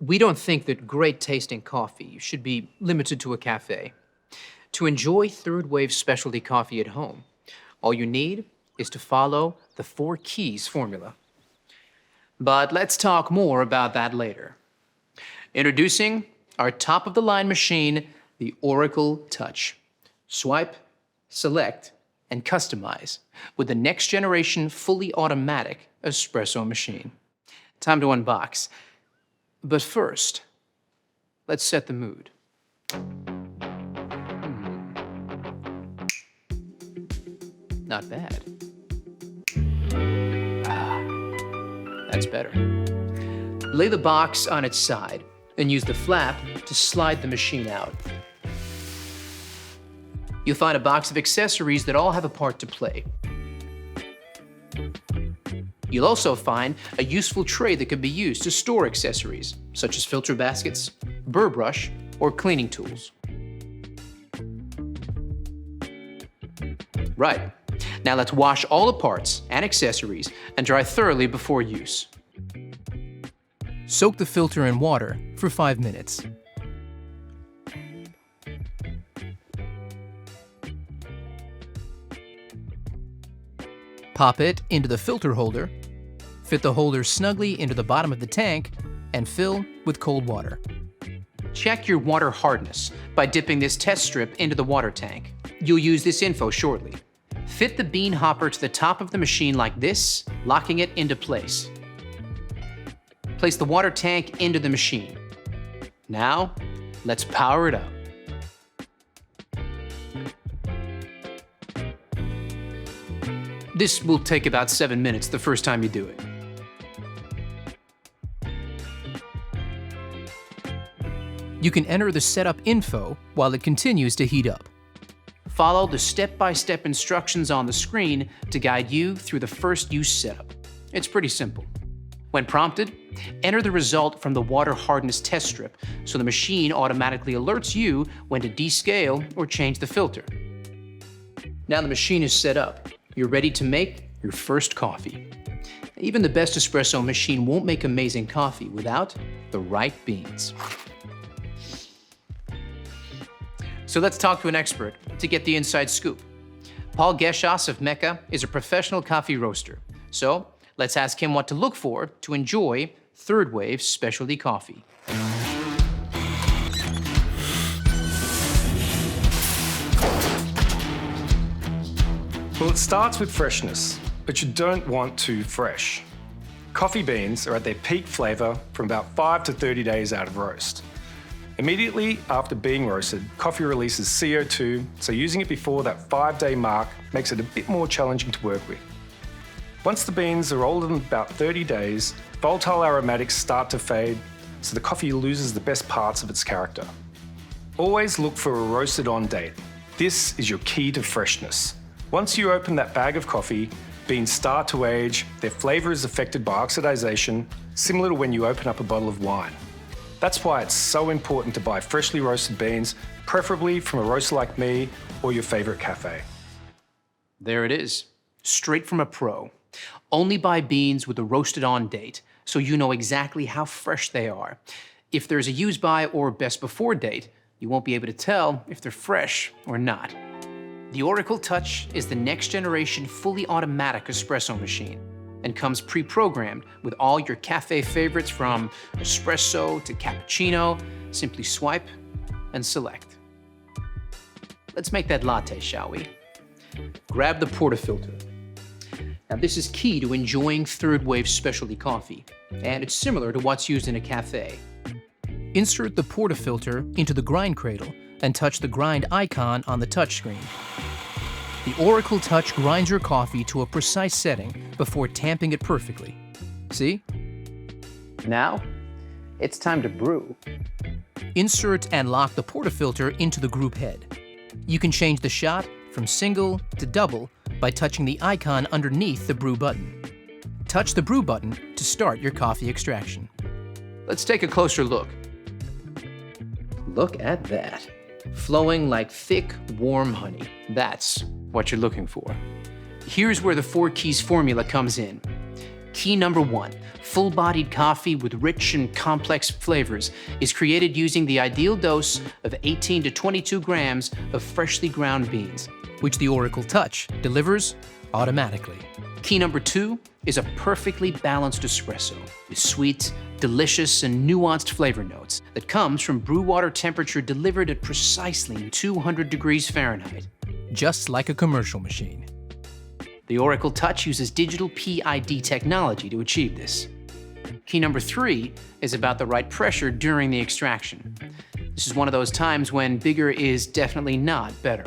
We don't think that great tasting coffee should be limited to a cafe. To enjoy third wave specialty coffee at home, all you need is to follow the 4 keys formula. But let's talk more about that later. Introducing our top-of-the-line machine, the Oracle Touch. Swipe, select, and customize with the next-generation fully automatic espresso machine. Time to unbox. But first, let's set the mood. Not bad. That's better. Lay the box on its side and use the flap to slide the machine out. You'll find a box of accessories that all have a part to play. You'll also find a useful tray that can be used to store accessories, such as filter baskets, burr brush, or cleaning tools. Right. Now let's wash all the parts and accessories and dry thoroughly before use. Soak the filter in water for 5 minutes. Pop it into the filter holder, fit the holder snugly into the bottom of the tank, and fill with cold water. Check your water hardness by dipping this test strip into the water tank. You'll use this info shortly. Fit the bean hopper to the top of the machine like this, locking it into place. Place the water tank into the machine. Now, let's power it up. This will take about 7 minutes the first time you do it. You can enter the setup info while it continues to heat up. Follow the step-by-step instructions on the screen to guide you through the first use setup. It's pretty simple. When prompted, enter the result from the water hardness test strip so the machine automatically alerts you when to descale or change the filter. Now the machine is set up. You're ready to make your first coffee. Even the best espresso machine won't make amazing coffee without the right beans. So let's talk to an expert to get the inside scoop. Paul Geschas of Mecca is a professional coffee roaster. So let's ask him what to look for to enjoy third wave specialty coffee. Well, it starts with freshness, but you don't want too fresh. Coffee beans are at their peak flavour from about 5 to 30 days out of roast. Immediately after being roasted, coffee releases CO2, so using it before that 5-day mark makes it a bit more challenging to work with. Once the beans are older than about 30 days, volatile aromatics start to fade, so the coffee loses the best parts of its character. Always look for a roasted on date. This is your key to freshness. Once you open that bag of coffee, beans start to age, their flavour is affected by oxidation, similar to when you open up a bottle of wine. That's why it's so important to buy freshly roasted beans, preferably from a roaster like me or your favourite cafe. There it is, straight from a pro. Only buy beans with a roasted on date, so you know exactly how fresh they are. If there's a use by or best before date, you won't be able to tell if they're fresh or not. The Oracle Touch is the next generation fully automatic espresso machine and comes pre-programmed with all your cafe favorites from espresso to cappuccino. Simply swipe and select. Let's make that latte, shall we? Grab the portafilter. Now this is key to enjoying third wave specialty coffee, and it's similar to what's used in a cafe. Insert the portafilter into the grind cradle and touch the grind icon on the touchscreen. The Oracle Touch grinds your coffee to a precise setting before tamping it perfectly. See? Now, it's time to brew. Insert and lock the portafilter into the group head. You can change the shot from single to double by touching the icon underneath the brew button. Touch the brew button to start your coffee extraction. Let's take a closer look. Look at that. Flowing like thick, warm honey. That's what you're looking for. Here's where the 4 keys formula comes in. Key number 1, full-bodied coffee with rich and complex flavors is created using the ideal dose of 18 to 22 grams of freshly ground beans, which the Oracle Touch delivers automatically. Key number 2 is a perfectly balanced espresso with sweet, delicious, and nuanced flavor notes that comes from brew water temperature delivered at precisely 200 degrees Fahrenheit, just like a commercial machine. The Oracle Touch uses digital PID technology to achieve this. Key number 3 is about the right pressure during the extraction. This is one of those times when bigger is definitely not better.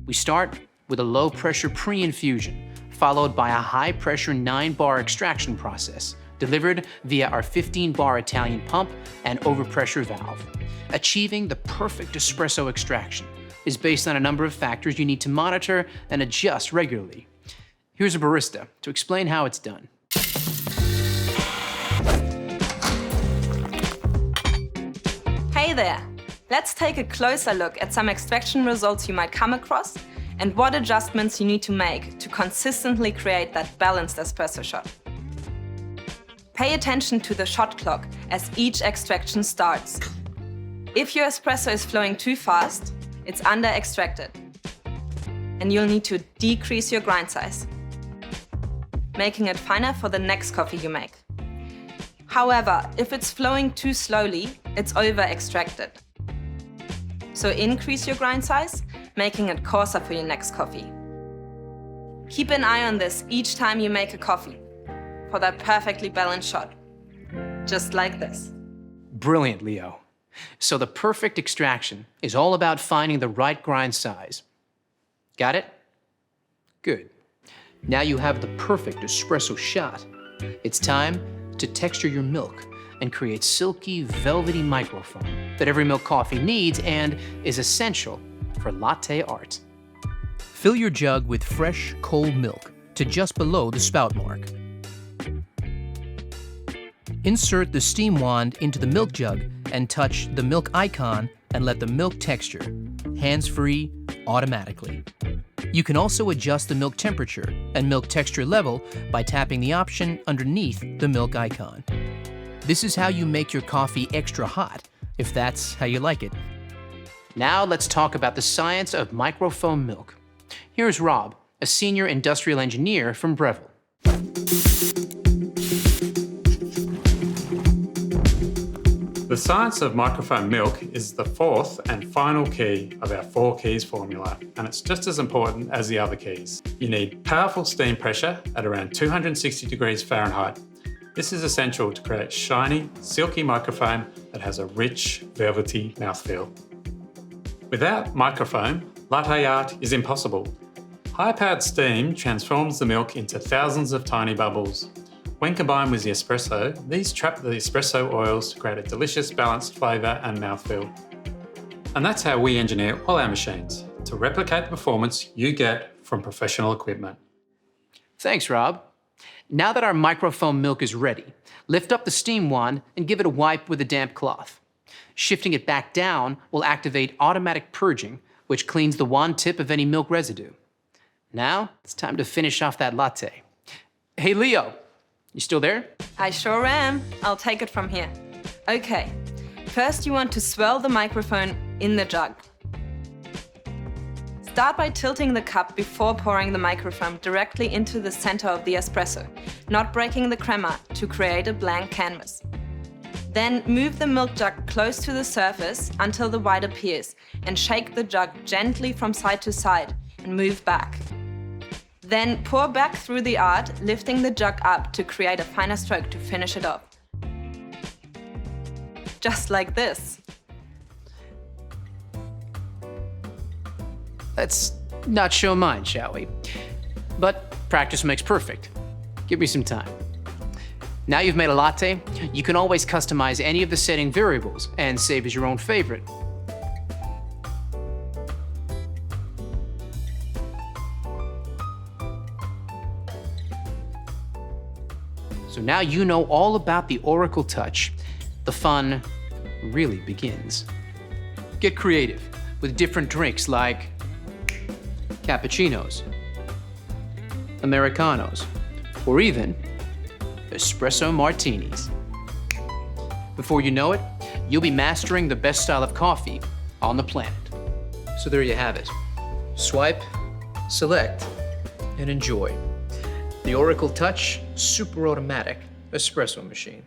We start with a low-pressure pre-infusion, followed by a high-pressure 9-bar extraction process, delivered via our 15-bar Italian pump and overpressure valve. Achieving the perfect espresso extraction is based on a number of factors you need to monitor and adjust regularly. Here's a barista to explain how it's done. Hey there! Let's take a closer look at some extraction results you might come across and what adjustments you need to make to consistently create that balanced espresso shot. Pay attention to the shot clock as each extraction starts. If your espresso is flowing too fast, it's under-extracted, and you'll need to decrease your grind size, making it finer for the next coffee you make. However, if it's flowing too slowly, it's over-extracted. So increase your grind size, making it coarser for your next coffee. Keep an eye on this each time you make a coffee for that perfectly balanced shot, just like this. Brilliant, Leo. So the perfect extraction is all about finding the right grind size. Got it? Good. Now you have the perfect espresso shot. It's time to texture your milk and create silky, velvety microfoam that every milk coffee needs and is essential for latte art. Fill your jug with fresh, cold milk to just below the spout mark. Insert the steam wand into the milk jug and touch the milk icon and let the milk texture, hands-free, automatically. You can also adjust the milk temperature and milk texture level by tapping the option underneath the milk icon. This is how you make your coffee extra hot, if that's how you like it. Now let's talk about the science of microfoam milk. Here's Rob, a senior industrial engineer from Breville. The science of microfoam milk is the fourth and final key of our 4 keys formula, and it's just as important as the other keys. You need powerful steam pressure at around 260 degrees Fahrenheit. This is essential to create shiny, silky microfoam that has a rich, velvety mouthfeel. Without microfoam, latte art is impossible. High-powered steam transforms the milk into thousands of tiny bubbles. When combined with the espresso, these trap the espresso oils to create a delicious, balanced flavour and mouthfeel. And that's how we engineer all our machines, to replicate the performance you get from professional equipment. Thanks, Rob. Now that our microfoam milk is ready, lift up the steam wand and give it a wipe with a damp cloth. Shifting it back down will activate automatic purging, which cleans the wand tip of any milk residue. Now, it's time to finish off that latte. Hey, Leo, you still there? I sure am. I'll take it from here. Okay, first you want to swirl the microphone in the jug. Start by tilting the cup before pouring the microfoam directly into the center of the espresso, not breaking the crema to create a blank canvas. Then move the milk jug close to the surface until the white appears and shake the jug gently from side to side and move back. Then pour back through the art, lifting the jug up to create a finer stroke to finish it off. Just like this. Let's not show mine, shall we? But practice makes perfect. Give me some time. Now you've made a latte, you can always customize any of the setting variables and save as your own favorite. So now you know all about the Oracle Touch. The fun really begins. Get creative with different drinks like cappuccinos, Americanos, or even espresso martinis. Before you know it, you'll be mastering the best style of coffee on the planet. So there you have it. Swipe, select, and enjoy. The Oracle Touch Super Automatic Espresso Machine.